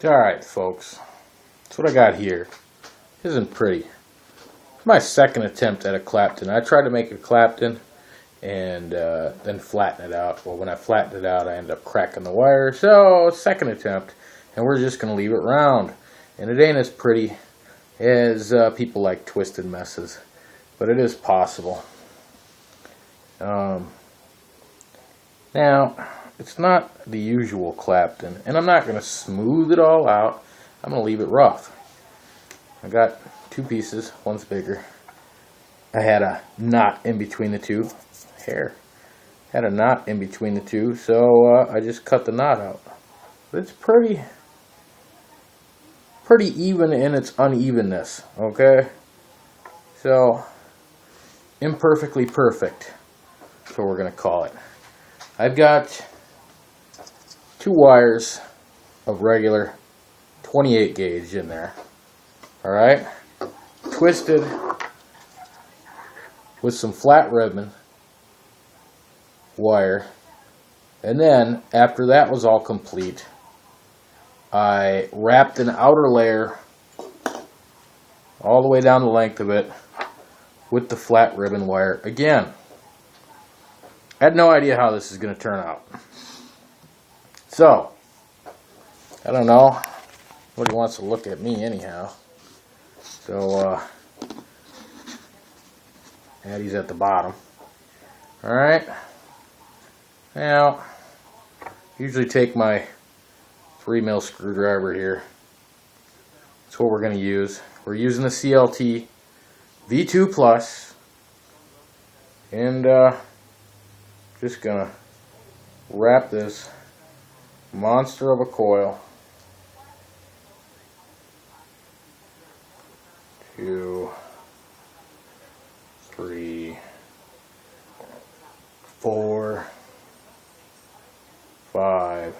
Alright folks, that's what I got here. Isn't pretty. It's my second attempt at a Clapton. I tried to make a Clapton and then flatten it out. Well, when I flattened it out, I ended up cracking the wire. So, second attempt, and we're just going to leave it round. And it ain't as pretty as people like twisted messes, but it is possible. Now, it's not the usual Clapton, and I'm not going to smooth it all out. I'm going to leave it rough. I got two pieces, one's bigger. I had a knot in between the two. Had a knot in between the two, so I just cut the knot out. But it's pretty even in its unevenness, okay? So, imperfectly perfect. That's what we're going to call it. I've got two wires of regular 28 gauge in there. Alright? Twisted with some flat ribbon wire. And then, after that was all complete, I wrapped an outer layer all the way down the length of it with the flat ribbon wire again. I had no idea how this is going to turn out. So, I don't know. Nobody wants to look at me anyhow. So, Addie's at the bottom. Alright. Now, usually take my 3mm screwdriver here. That's what we're going to use. We're using the CLT V2 Plus. And, just going to wrap this monster of a coil. 2, 3, 4, 5,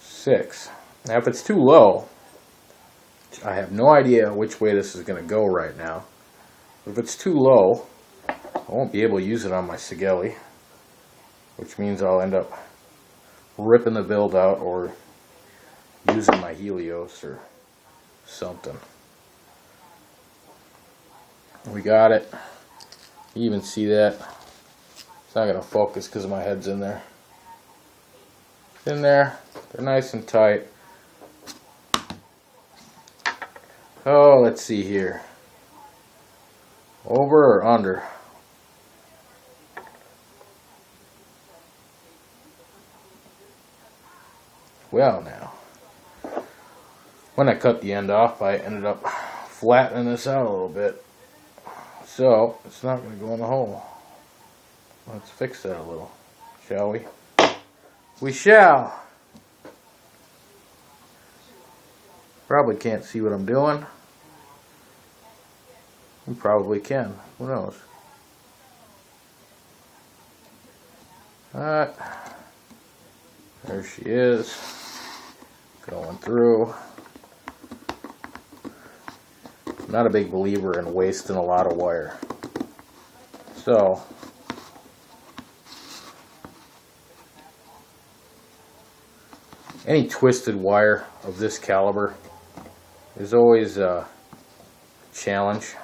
6. Now if it's too low, I have no idea which way this is going to go right now. If it's too low, I won't be able to use it on my Sigelli, which means I'll end up ripping the build out or using my Helios or something. We got it. You even see that. It's not going to focus because my head's in there. In there. They're nice and tight. Oh, let's see here. Over or under? Well now, when I cut the end off, I ended up flattening this out a little bit. So, it's not going to go in the hole. Let's fix that a little, shall we? We shall. Probably can't see what I'm doing. You probably can. Who knows? Alright. There she is. Going through. Not a big believer in wasting a lot of wire. So, any twisted wire of this caliber is always a challenge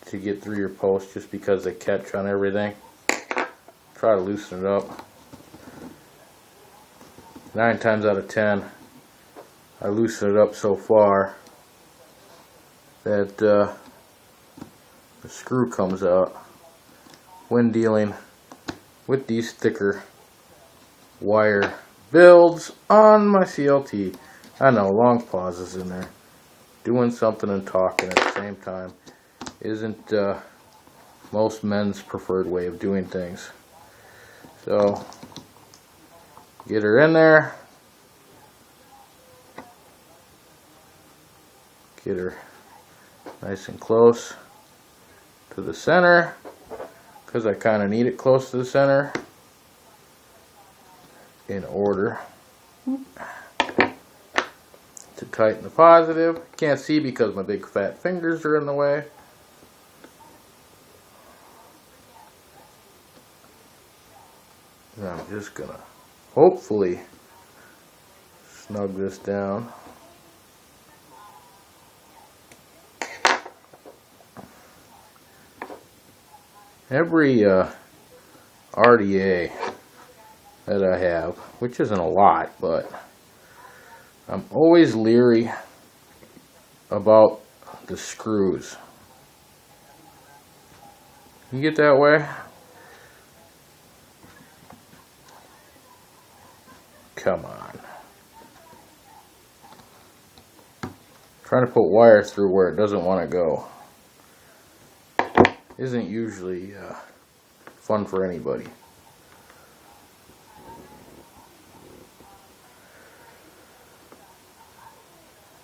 to get through your post just because they catch on everything. Try to loosen it up. 9 times out of 10, I loosen it up so far that the screw comes out. When dealing with these thicker wire builds on my CLT, I know, long pauses in there. Doing something and talking at the same time isn't most men's preferred way of doing things. So, get her in there. Get her nice and close to the center, because I kind of need it close to the center in order to tighten the positive. Can't see because my big fat fingers are in the way. And I'm just gonna hopefully snug this down. Every RDA that I have, which isn't a lot, but I'm always leery about the screws. You get that way? Come on. Trying to put wire through where it doesn't want to go isn't usually fun for anybody.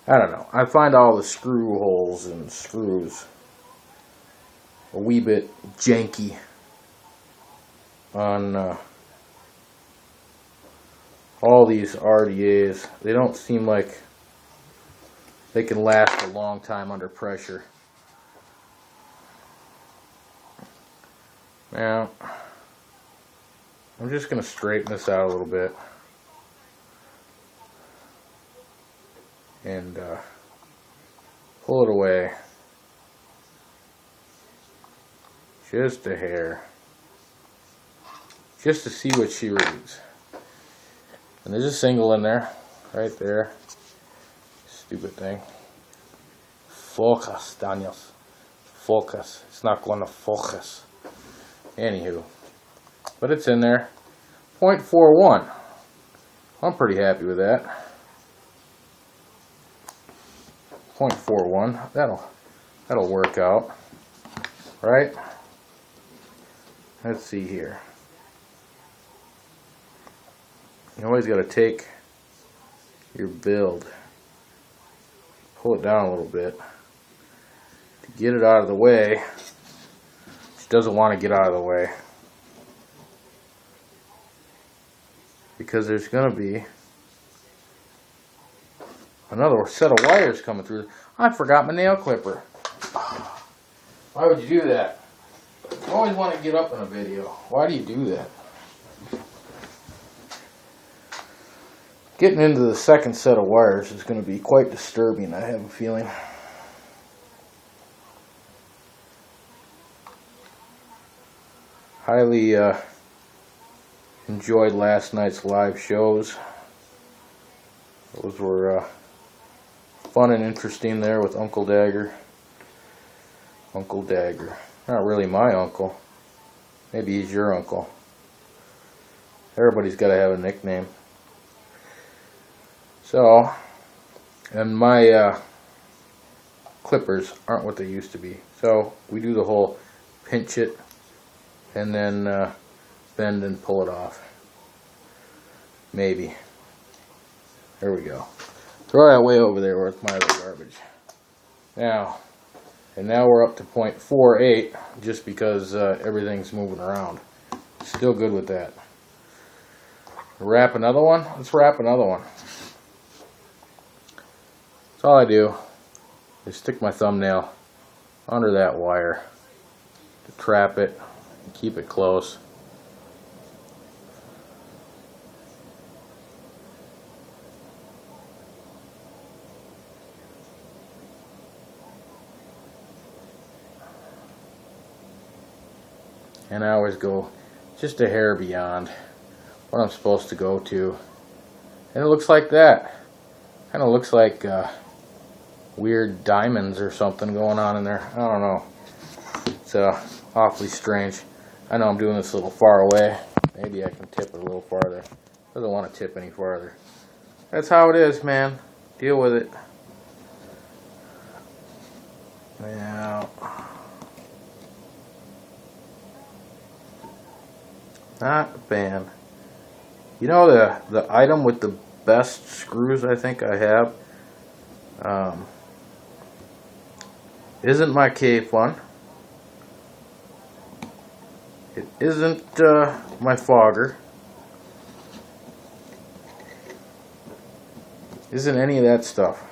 I don't know. I find all the screw holes and screws a wee bit janky on all these RDAs. They don't seem like they can last a long time under pressure. Now, I'm just going to straighten this out a little bit and pull it away just a hair, just to see what she reads. And there's a single in there, right there. Stupid thing. Focus, Daniels. Focus. It's not going to focus. Anywho, but it's in there. 0.41. I'm pretty happy with that. 0.41. That'll work out, right? Let's see here. You always got to take your build, pull it down a little bit to get it out of the way. She doesn't want to get out of the way because there's going to be another set of wires coming through. I forgot my nail clipper. Why would you do that? You always want to get up in a video. Why do you do that? Getting into the second set of wires is going to be quite disturbing, I have a feeling. Highly enjoyed last night's live shows. Those were fun and interesting there with Uncle Dagger. Uncle Dagger. Not really my uncle. Maybe he's your uncle. Everybody's got to have a nickname. So, and my clippers aren't what they used to be. So, we do the whole pinch it and then bend and pull it off. Maybe. There we go. Throw that way over there where it's my other garbage. Now, and now we're up to 0.48 just because everything's moving around. Still good with that. Wrap another one? Let's wrap another one. That's all I do is stick my thumbnail under that wire to trap it and keep it close. And I always go just a hair beyond what I'm supposed to go to. And it looks like that. Kind of looks like weird diamonds or something going on in there. I don't know. It's awfully strange. I know I'm doing this a little far away. Maybe I can tip it a little farther. Doesn't want to tip any farther. That's how it is, man. Deal with it. Now, not bad. You know the item with the best screws I think I have isn't my cave one. It isn't my fogger. Isn't any of that stuff.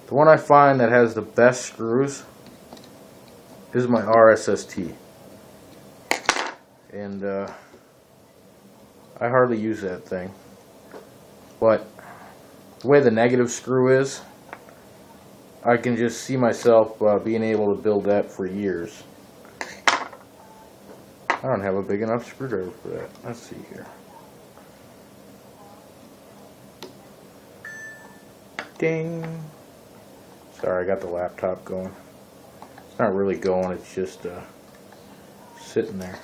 The one I find that has the best screws is my RSST. And I hardly use that thing. But the way the negative screw is, I can just see myself being able to build that for years. I don't have a big enough screwdriver for that. Let's see here. Ding. Sorry, I got the laptop going. It's not really going, it's just sitting there.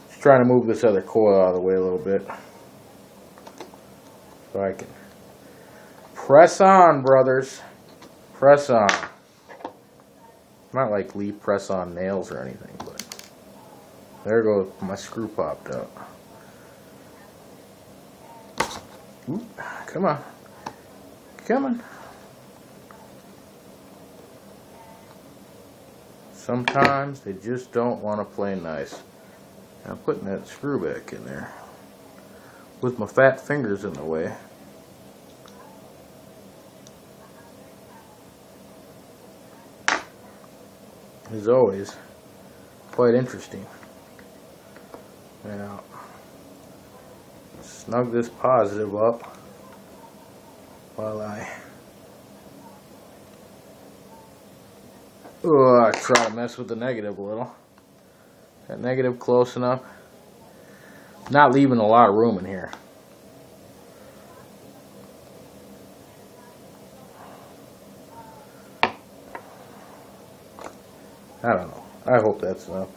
Just trying to move this other coil out of the way a little bit, so I can press on, brothers. Press on. Not like Lee press on nails or anything, but there goes my screw popped out. Ooh, come on. Come on. Sometimes they just don't want to play nice. I'm putting that screw back in there with my fat fingers in the way. As always, quite interesting. Now, snug this positive up while I try to mess with the negative a little. That negative close enough. Not leaving a lot of room in here. I don't know. I hope that's enough.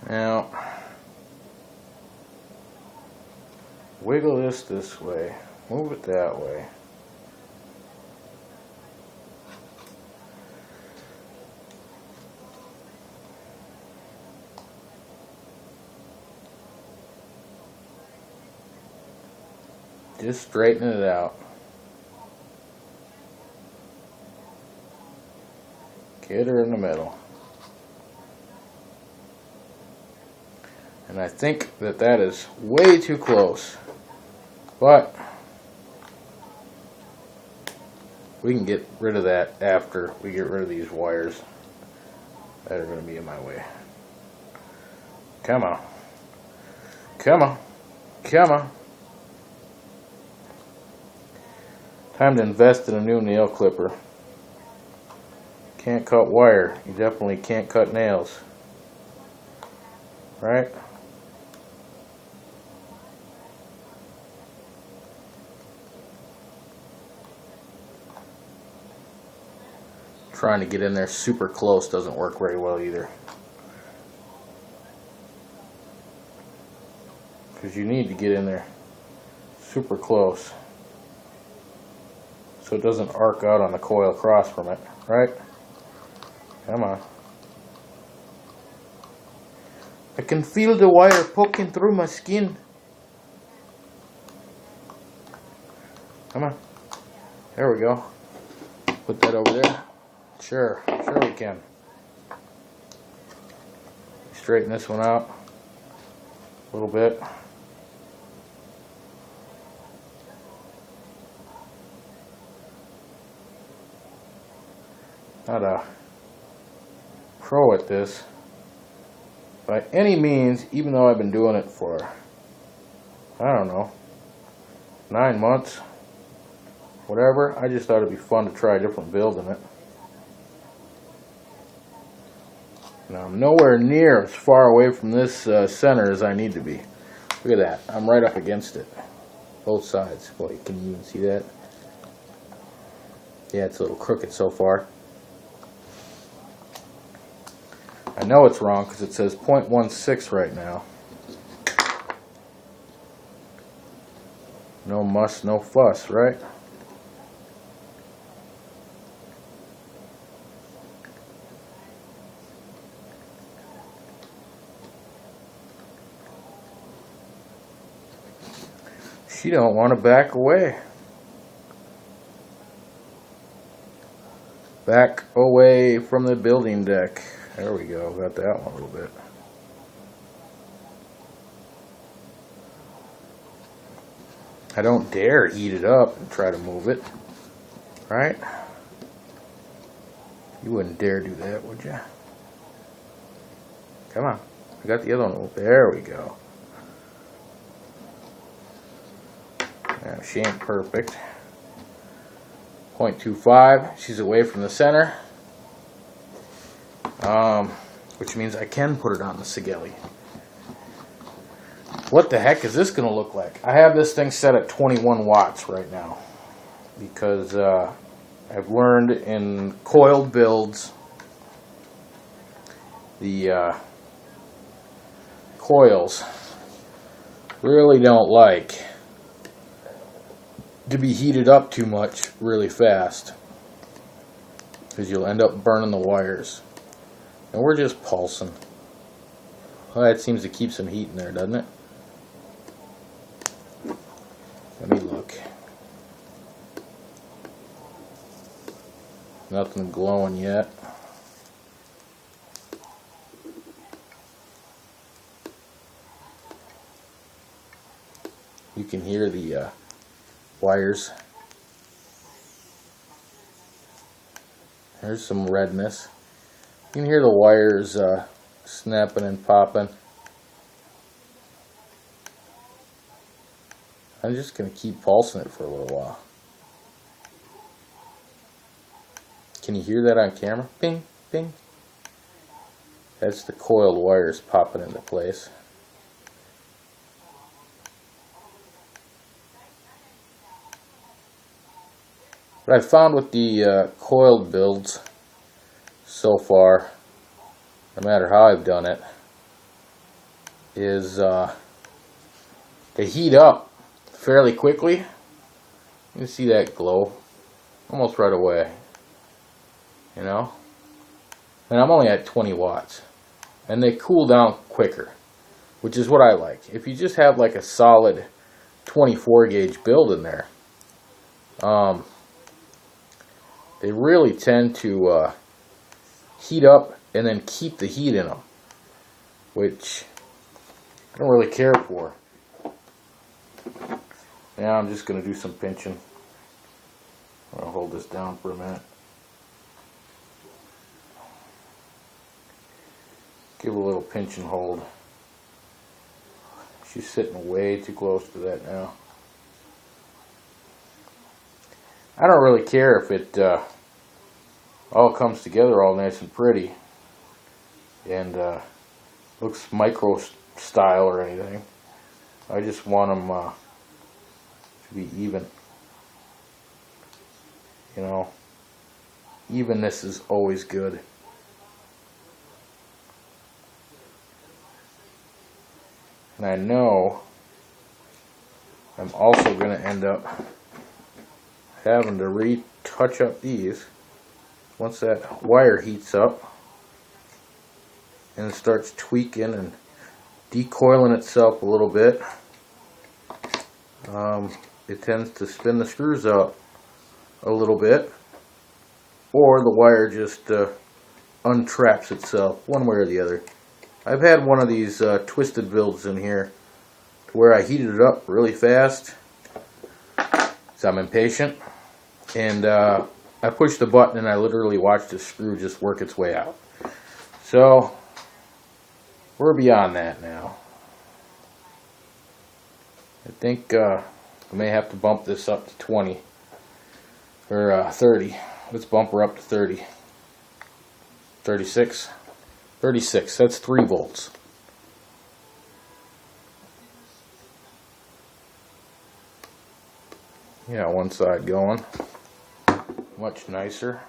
Now, wiggle this way. Move it that way. Just straighten it out. Get her in the middle. And I think that is way too close. But we can get rid of that after we get rid of these wires that are going to be in my way. Come on. Come on. Come on. Time to invest in a new nail clipper. Can't cut wire. You definitely can't cut nails. Right? Trying to get in there super close doesn't work very well either. Because you need to get in there super close so it doesn't arc out on the coil across from it, right? Come on. I can feel the wire poking through my skin. Come on. There we go. Put that over there. Sure we can. Straighten this one out a little bit. Not a pro at this by any means, even though I've been doing it for, I don't know, 9 months, whatever. I just thought it'd be fun to try a different build in it. Now I'm nowhere near as far away from this center as I need to be. Look at that. I'm right up against it. Both sides. Boy, can you even see that? Yeah, it's a little crooked so far. I know it's wrong because it says 0.16 right now. No muss, no fuss, right? She don't want to back away. Back away from the building deck. There we go. Got that one a little bit. I don't dare heat it up and try to move it, right? You wouldn't dare do that, would you? Come on. I got the other one. There we go. Now, she ain't perfect. 0.25. She's away from the center. Which means I can put it on the Sigelli. What the heck is this going to look like? I have this thing set at 21 watts right now. Because I've learned in coiled builds, the coils really don't like to be heated up too much really fast, because you'll end up burning the wires. And we're just pulsing. Well, that seems to keep some heat in there, doesn't it? Let me look. Nothing glowing yet. You can hear the wires. There's some redness. You can hear the wires snapping and popping. I'm just going to keep pulsing it for a little while. Can you hear that on camera? Ping, ping. That's the coiled wires popping into place. What I've found with the coiled builds so far, no matter how I've done it, is they heat up fairly quickly. You can see that glow almost right away, you know, and I'm only at 20 watts, and they cool down quicker, which is what I like. If you just have like a solid 24 gauge build in there, they really tend to heat up and then keep the heat in them, which I don't really care for. Now I'm just going to do some pinching. I'll hold this down for a minute. Give a little pinch and hold. She's sitting way too close to that now. I don't really care if it all comes together all nice and pretty and looks micro style or anything. I just want them to be even. You know, evenness is always good. And I know I'm also going to end up having to retouch up these once that wire heats up and starts tweaking and decoiling itself a little bit. It tends to spin the screws out a little bit, or the wire just untraps itself, one way or the other. I've had one of these twisted builds in here where I heated it up really fast because I'm impatient, and I pushed the button and I literally watched the screw just work its way out. So we're beyond that now. I think I may have to bump this up to 20 or 30. Let's bump her up to 30. 36. 36. That's 3 volts. Yeah, one side going. Much nicer.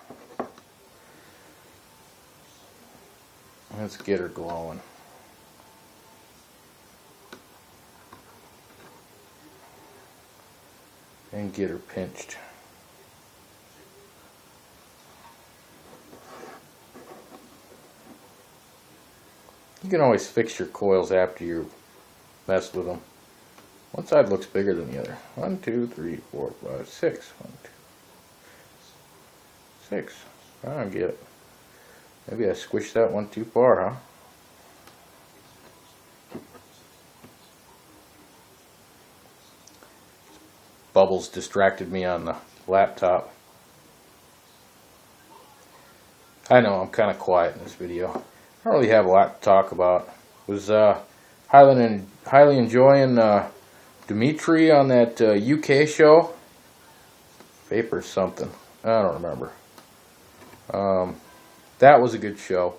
Let's get her glowing. And get her pinched. You can always fix your coils after you mess with them. One side looks bigger than the other. 1, 2, 3, 4, 5, 6. 1, 2, 6. I don't get it. Maybe I squished that one too far, huh? bubbles distracted me on the laptop. I know I'm kind of quiet in this video. I don't really have a lot to talk about. Was highly enjoying Dimitri on that UK show. Vapor something. I don't remember. That was a good show.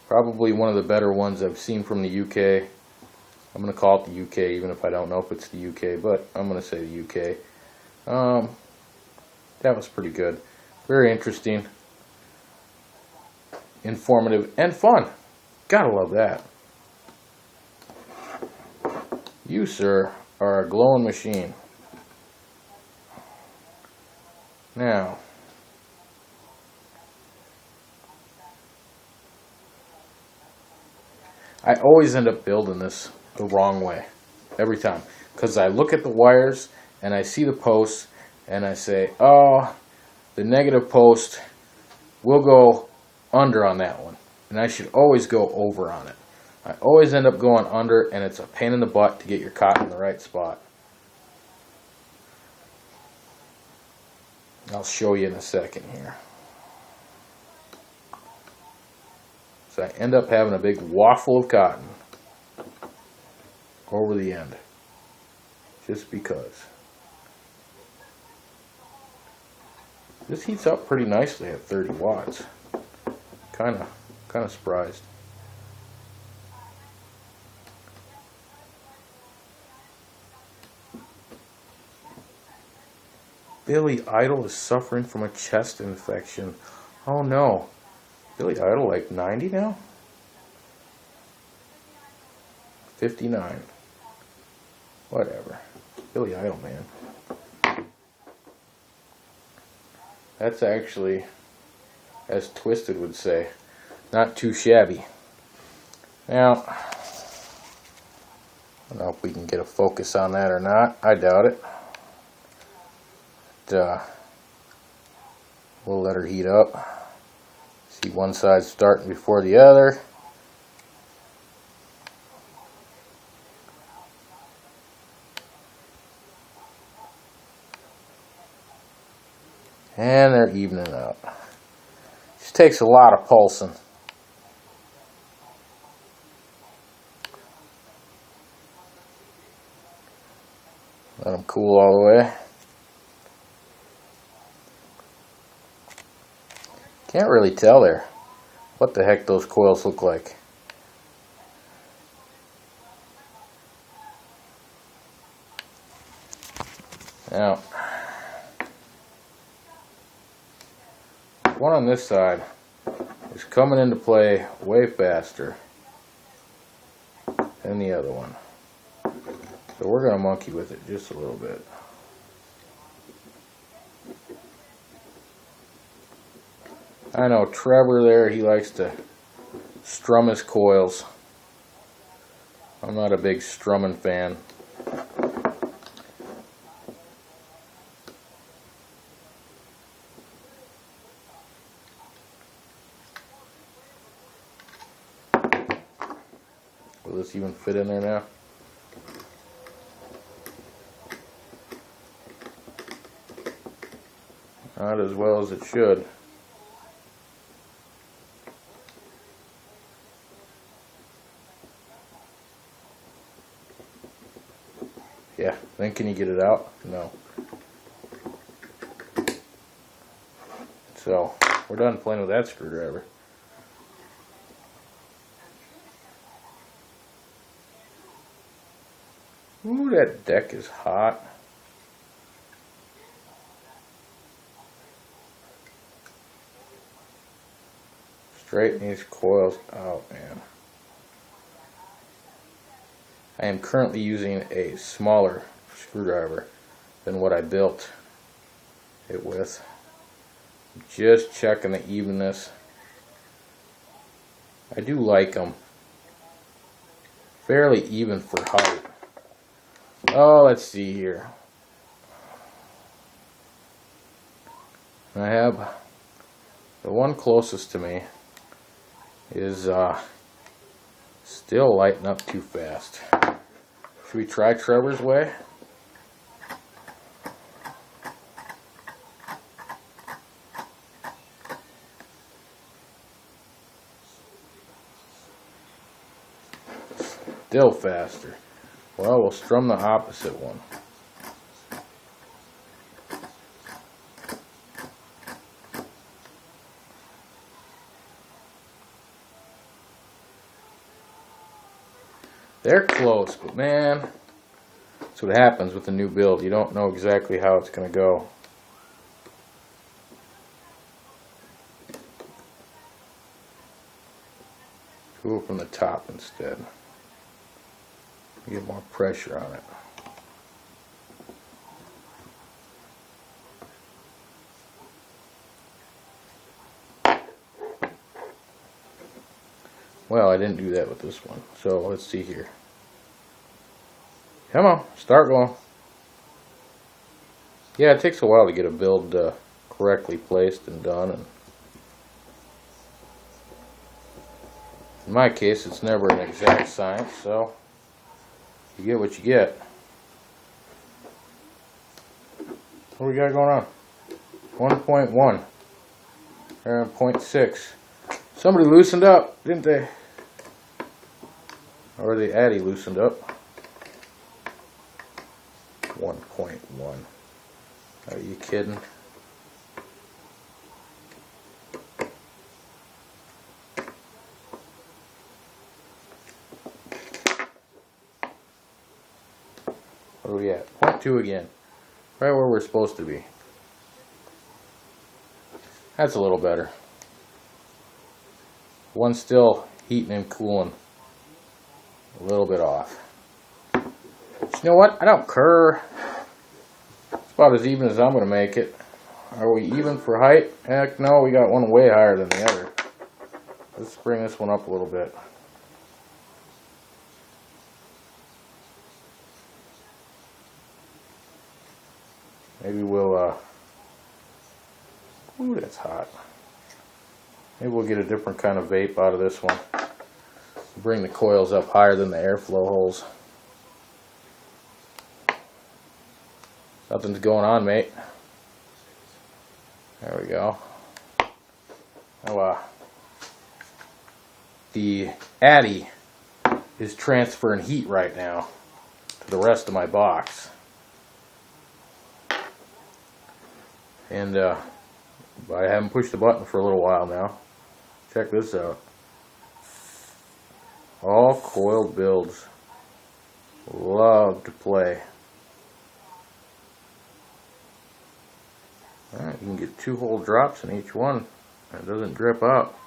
Probably one of the better ones I've seen from the UK. I'm going to call it the UK, even if I don't know if it's the UK, but I'm going to say the UK. That was pretty good. Very interesting, informative, and fun. Gotta love that. You, sir, are a glowing machine. Now, I always end up building this the wrong way every time, because I look at the wires and I see the posts and I say, oh, the negative post will go under on that one, and I should always go over on it. I always end up going under, and it's a pain in the butt to get your cotton in the right spot. I'll show you in a second here. So I end up having a big waffle of cotton over the end, just because. This heats up pretty nicely at 30 watts. Kind of surprised. Billy Idol is suffering from a chest infection. Oh no. Billy Idol like 90 now? 59. Whatever. Billy Idol, man. That's actually, as Twisted would say, not too shabby. Now, I don't know if we can get a focus on that or not. I doubt it. We'll let her heat up. See, one side starting before the other. And they're evening out. Just takes a lot of pulsing. Let them cool all the way. Can't really tell there what the heck those coils look like. Now, one on this side is coming into play way faster than the other one. So we're going to monkey with it just a little bit. I know Trevor there, he likes to strum his coils. I'm not a big strumming fan. Will this even fit in there now? Not as well as it should. Yeah, then can you get it out? No. So, we're done playing with that screwdriver. Ooh, that deck is hot. Straighten these coils out, man. I am currently using a smaller screwdriver than what I built it with. Just checking the evenness. I do like them fairly even for height. Oh, let's see here. I have the one closest to me is still lighting up too fast. Should we try Trevor's way? Still faster. Well, we'll strum the opposite one. They're close, but man, that's what happens with the new build. You don't know exactly how it's going to go. Go from the top instead. Get more pressure on it. Well, I didn't do that with this one. So let's see here. Come on, start going. Yeah, it takes a while to get a build correctly placed and done. And in my case, it's never an exact science, so you get what you get. What we got going on? 1.1. They're on 0.6. Somebody loosened up, didn't they? Or the addy loosened up. 1.1. Are you kidding? Where are we at? 0.2 again. Right where we're supposed to be. That's a little better. One's still heating and cooling. A little bit off. But you know what? I don't care. It's about as even as I'm going to make it. Are we even for height? Heck no, we got one way higher than the other. Let's bring this one up a little bit. Maybe we'll, ooh, that's hot. Maybe we'll get a different kind of vape out of this one. Bring the coils up higher than the airflow holes. Something's going on, mate. There we go. Oh, the addy is transferring heat right now to the rest of my box. And I haven't pushed the button for a little while now. Check this out. All coiled builds. Love to play. Alright, you can get 2 whole drops in each one. It doesn't drip out.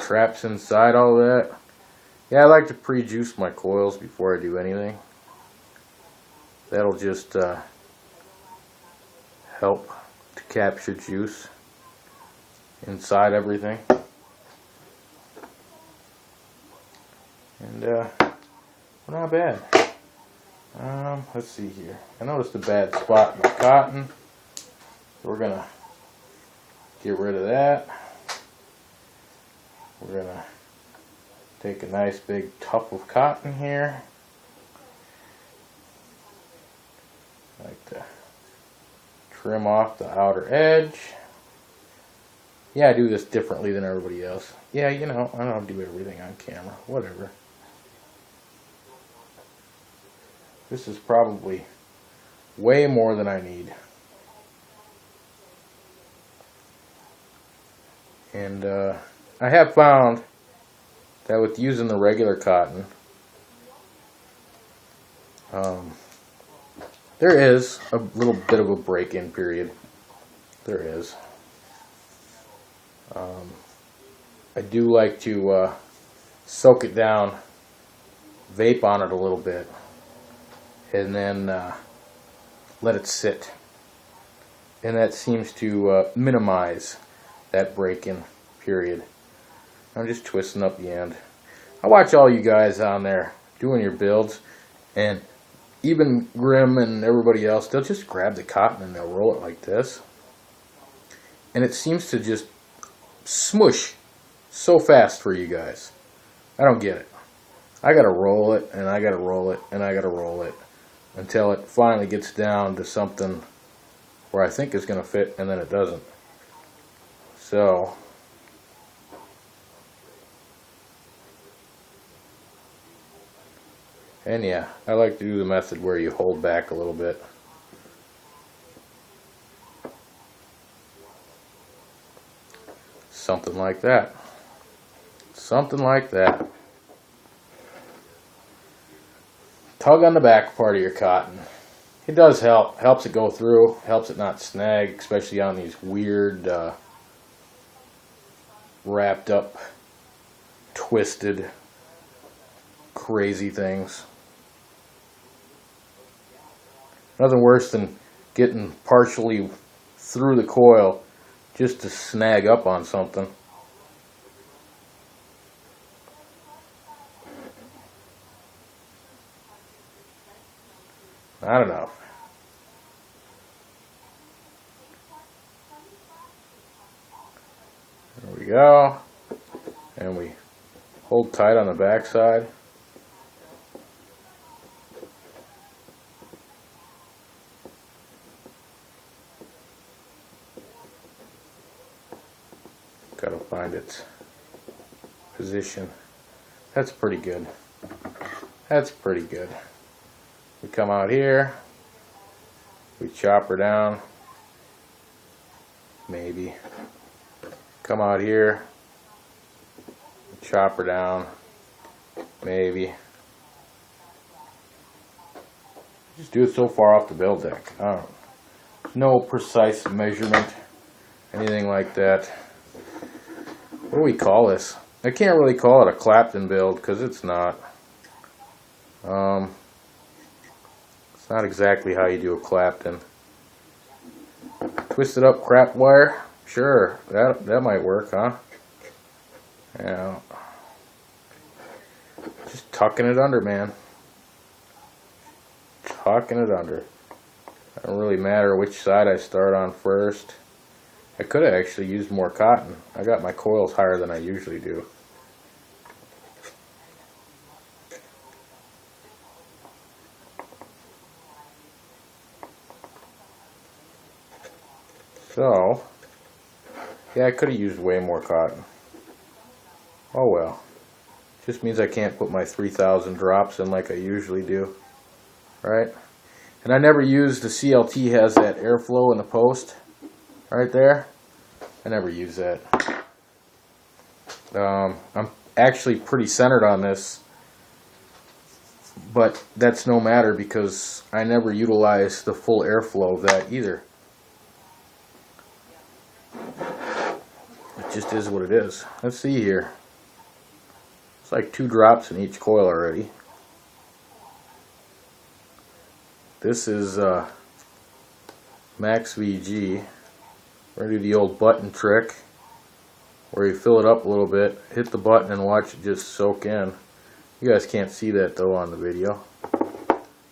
Traps inside all that. Yeah, I like to pre-juice my coils before I do anything. That'll just help to capture juice inside everything. And we're not bad. Let's see here. I noticed a bad spot in the cotton. We're gonna get rid of that. We're gonna take a nice big tuft of cotton here. I like to trim off the outer edge. Yeah, I do this differently than everybody else. Yeah, you know, I don't do everything on camera. Whatever. This is probably way more than I need. And I have found that with using the regular cotton, there is a little bit of a break-in period. There is. I do like to soak it down, vape on it a little bit, and then let it sit. And that seems to minimize that break-in period. I'm just twisting up the end. I watch all you guys on there doing your builds, and even Grim and everybody else, they'll just grab the cotton and they'll roll it like this. And it seems to just smush so fast for you guys. I don't get it. I gotta roll it, and I gotta roll it, and I gotta roll it until it finally gets down to something where I think it's going to fit, and then it doesn't. So and yeah, I like to do the method where you hold back a little bit. Something like that. Something like that. Tug on the back part of your cotton. It does help. Helps it go through. Helps it not snag, especially on these weird, wrapped up, twisted, crazy things. Nothing worse than getting partially through the coil just to snag up on something. I don't know. There we go. And we hold tight on the back side. Got to find its position. That's pretty good. That's pretty good. We come out here, we chop her down, maybe. Come out here, chop her down, maybe. Just do it so far off the build deck. No precise measurement, anything like that. What do we call this? I can't really call it a Clapton build because it's not. It's not exactly how you do a Clapton. Twisted up crap wire? Sure, that might work, huh? Yeah. Just tucking it under, man. Tucking it under. It don't really matter which side I start on first. I could have actually used more cotton. I got my coils higher than I usually do. So, yeah, I could have used way more cotton. Oh well. Just means I can't put my 3,000 drops in like I usually do. Right? And I never use the CLT has that airflow in the post. Right there. I never use that. I'm actually pretty centered on this. But that's no matter because I never utilize the full airflow of that either. It just is what it is. Let's see here. It's like 2 drops in each coil already. This is Max VG. We're going to do the old button trick where you fill it up a little bit, hit the button and watch it just soak in. You guys can't see that though on the video.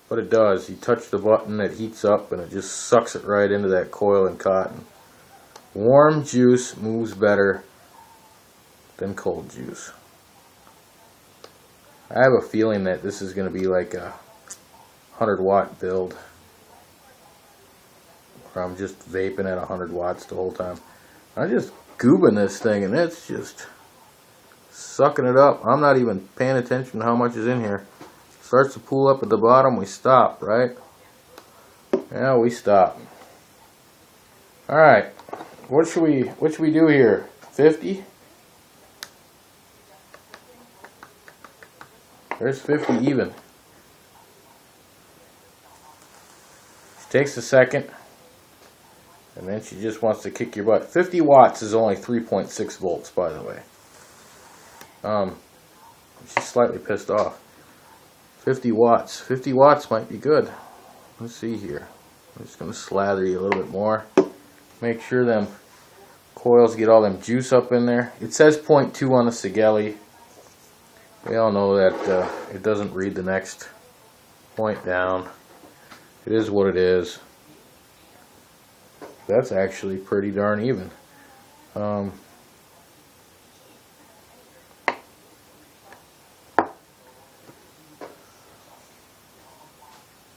But it does. You touch the button, it heats up and it just sucks it right into that coil and cotton. Warm juice moves better than cold juice. I have a feeling that this is going to be like a 100-watt build. Where I'm just vaping at 100 watts the whole time. I'm just goobing this thing and it's just sucking it up. I'm not even paying attention to how much is in here. Starts to pool up at the bottom, we stop, right? Yeah, we stop. Alright. What should we do here? 50? There's 50 even. She takes a second. And then she just wants to kick your butt. 50 watts is only 3.6 volts, by the way. She's slightly pissed off. 50 watts. 50 watts might be good. Let's see here. I'm just going to slather you a little bit more. Make sure them coils get all them juice up in there. It says 0.2 on the Sigelli. We all know that it doesn't read the next point down. It is what it is. That's actually pretty darn even.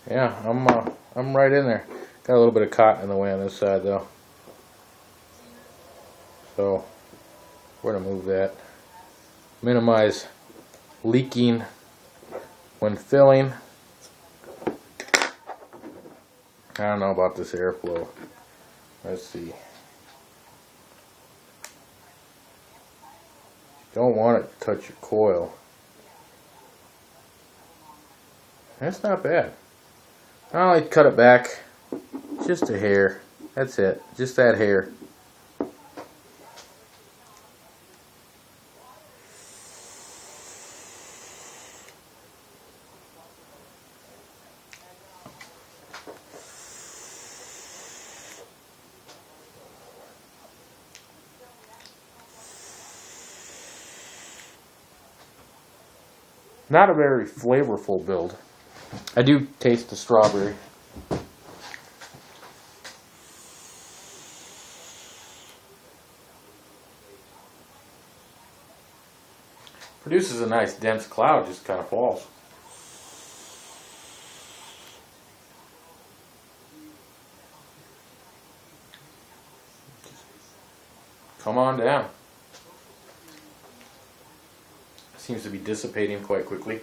Yeah, I'm right in there. Got a little bit of cotton in the way on this side though. So we're going to move that. Minimize leaking when filling. I don't know about this airflow. Let's see. Don't want it to touch your coil. That's not bad. I like to cut it back just a hair. That's it. Just that hair. Not a very flavorful build. I do taste the strawberry. Produces a nice dense cloud, just kind of falls. Come on down. Seems to be dissipating quite quickly.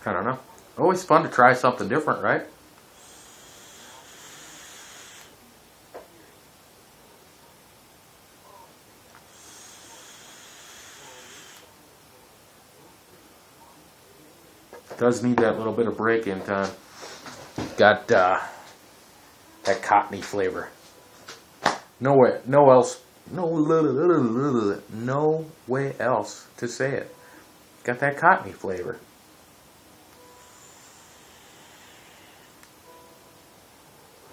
I don't know. Always fun to try something different, right? Does need that little bit of break-in time. Got that cottony flavor. No way else to say it. Got that cottony flavor.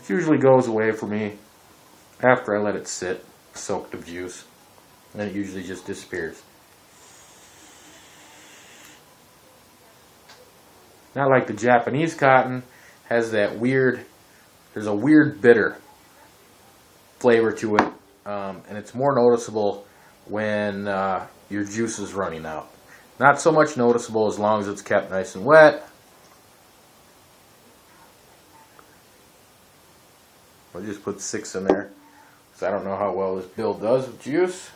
It usually goes away for me after I let it sit, soaked of juice, and it usually just disappears. Not like the Japanese cotton has that weird, there's a weird bitter flavor to it, and it's more noticeable when your juice is running out. Not so much noticeable as long as it's kept nice and wet. I'll just put 6 in there because I don't know how well this build does with juice.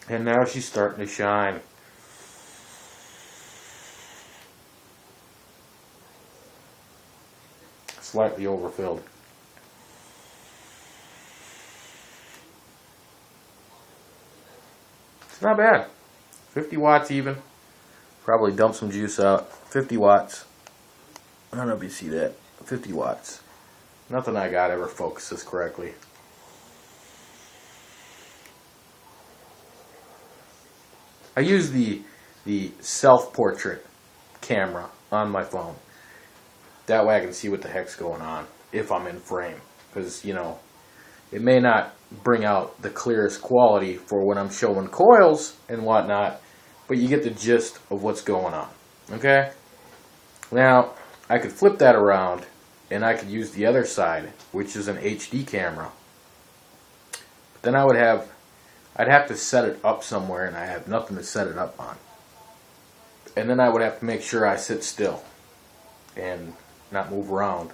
And now she's starting to shine. Slightly overfilled. It's not bad. 50 watts even. Probably dump some juice out. 50 watts. I don't know if you see that. 50 watts. Nothing I got ever focuses correctly. I use the self-portrait camera on my phone. That way I can see what the heck's going on if I'm in frame. Because, you know, it may not bring out the clearest quality for when I'm showing coils and whatnot, but you get the gist of what's going on. Okay? Now, I could flip that around and I could use the other side, which is an HD camera. But then I'd have to set it up somewhere, and I have nothing to set it up on. And then I would have to make sure I sit still and not move around,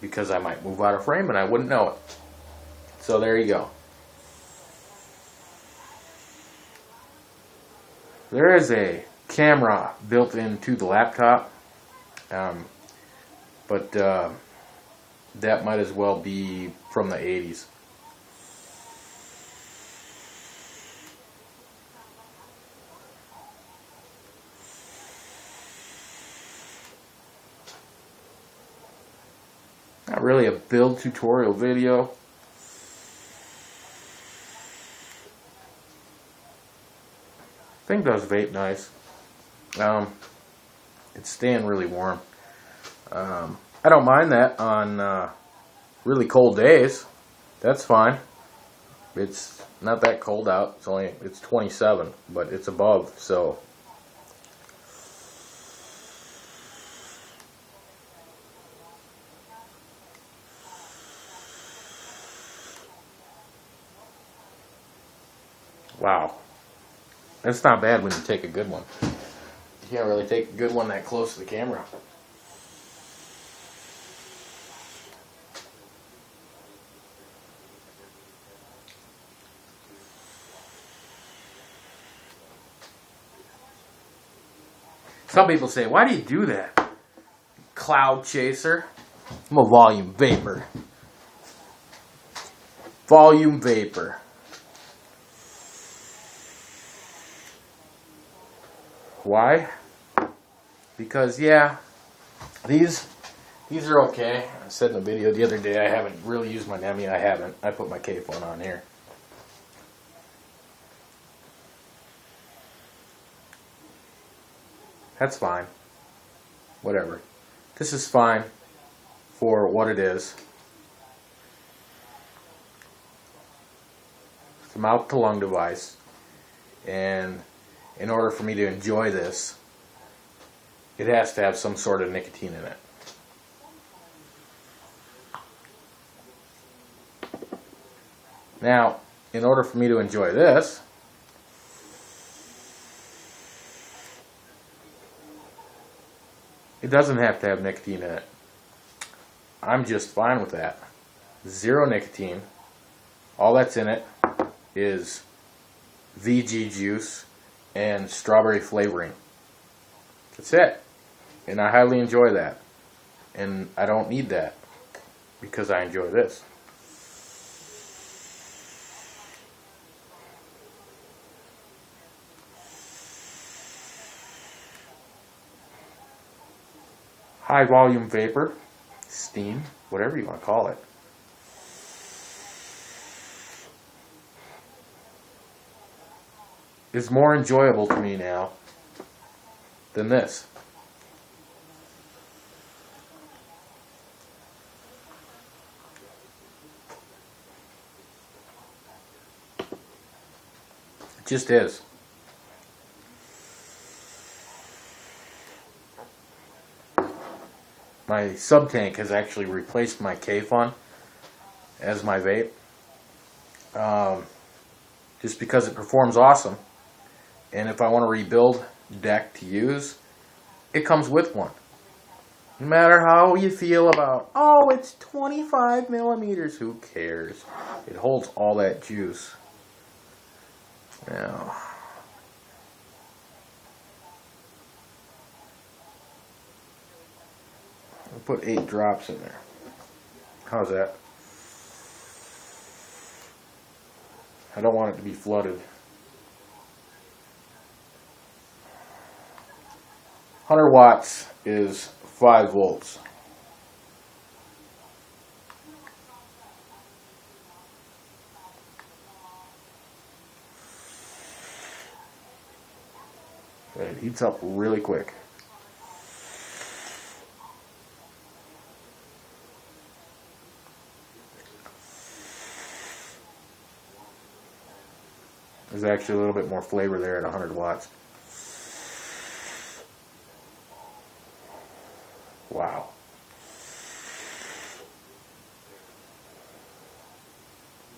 because I might move out of frame and I wouldn't know it. So there you go. There is a camera built into the laptop, but that might as well be from the 80s. Not really a build tutorial video. Thing does vape nice. It's staying really warm. I don't mind that on really cold days. That's fine. It's not that cold out. It's 27, but it's above, so. Wow. That's not bad when you take a good one. You can't really take a good one that close to the camera. Some people say, why do you do that? Cloud chaser. I'm a volume vapor. Volume vapor. Why? Because, yeah, these are okay. I said in the video the other day I haven't really used my NEMI. I haven't. I put my K-phone on here. That's fine. Whatever. This is fine for what it is. It's a mouth-to-lung device. And in order for me to enjoy this, it has to have some sort of nicotine in it. Now, in order for me to enjoy this, it doesn't have to have nicotine in it. I'm just fine with that. Zero nicotine. All that's in it is VG juice and strawberry flavoring. That's it. And I highly enjoy that. And I don't need that because I enjoy this. High volume vapor, steam, whatever you want to call it. Is more enjoyable to me now than this. It just is. My sub-tank has actually replaced my K-Fun as my vape. Just because it performs awesome. And if I want to rebuild deck to use, it comes with one. No matter how you feel about, oh, it's 25 millimeters, who cares? It holds all that juice. Now, I'll put 8 drops in there. How's that? I don't want it to be flooded. 100 watts is 5 volts. It heats up really quick. There's actually a little bit more flavor there at 100 watts. Wow.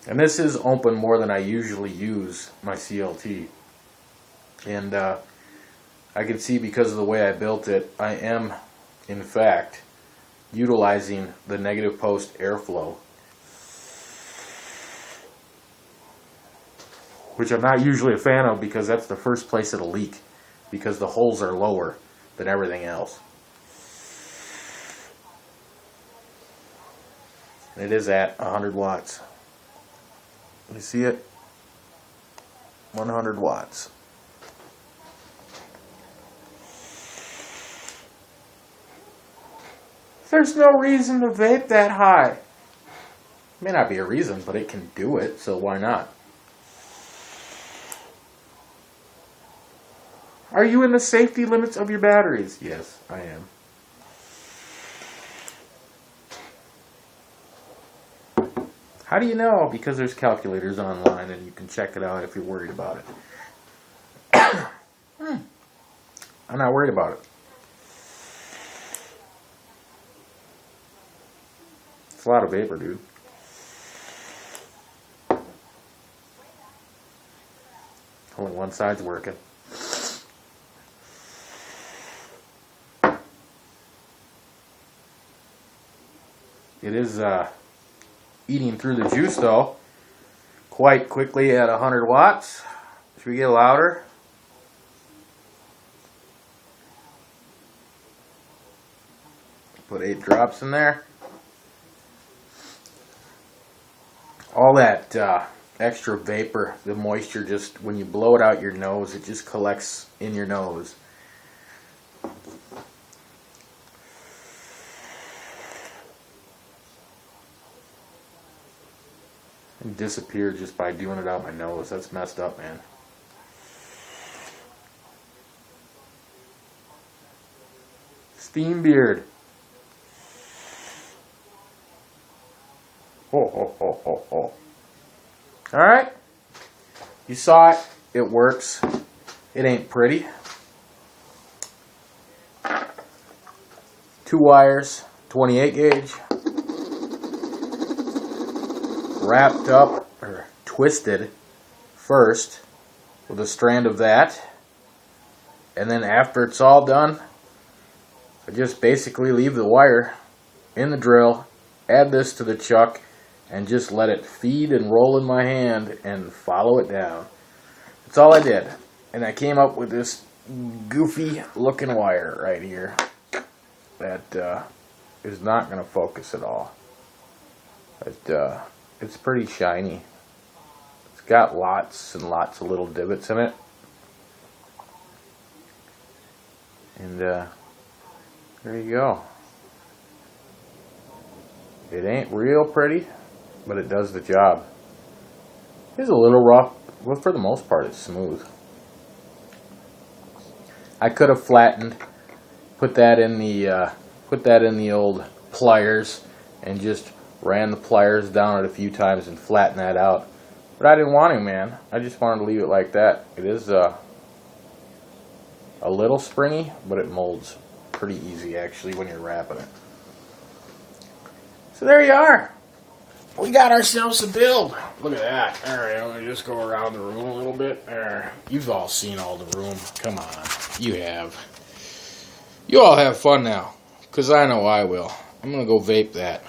And this is open more than I usually use my CLT. And I can see because of the way I built it, I am, in fact, utilizing the negative post airflow, which I'm not usually a fan of because that's the first place it'll leak, because the holes are lower than everything else. And it is at 100 watts. You see it? 100 watts. There's no reason to vape that high. May not be a reason, but it can do it, so why not? Are you in the safety limits of your batteries? Yes, I am. How do you know? Because there's calculators online and you can check it out if you're worried about it. I'm not worried about it. It's a lot of vapor, dude. Only one side's working. It is eating through the juice though quite quickly at 100 watts. Should we get louder? Put 8 drops in there. All that extra vapor, the moisture, just when you blow it out your nose, it just collects in your nose. It disappeared just by doing it out my nose. That's messed up, man. Steam beard. Ho, ho, ho, ho, ho. Alright. You saw it. It works. It ain't pretty. 2 wires, 28 gauge. Wrapped up, or twisted first with a strand of that. And then after it's all done, I just basically leave the wire in the drill, add this to the chuck, and just let it feed and roll in my hand and follow it down. That's all I did. And I came up with this goofy looking wire right here that is not going to focus at all. But it's pretty shiny. It's got lots and lots of little divots in it. And there you go. It ain't real pretty, but it does the job. It's a little rough, but for the most part it's smooth. I could have flattened, put that in the old pliers and just ran the pliers down it a few times and flattened that out. But I didn't want to, man. I just wanted to leave it like that. It is a little springy, but it molds pretty easy actually when you're wrapping it. So there you are. We got ourselves a build. Look at that. Alright, I'm going to just go around the room a little bit. There. You've all seen all the room. Come on. You have. You all have fun now. Because I know I will. I'm going to go vape that.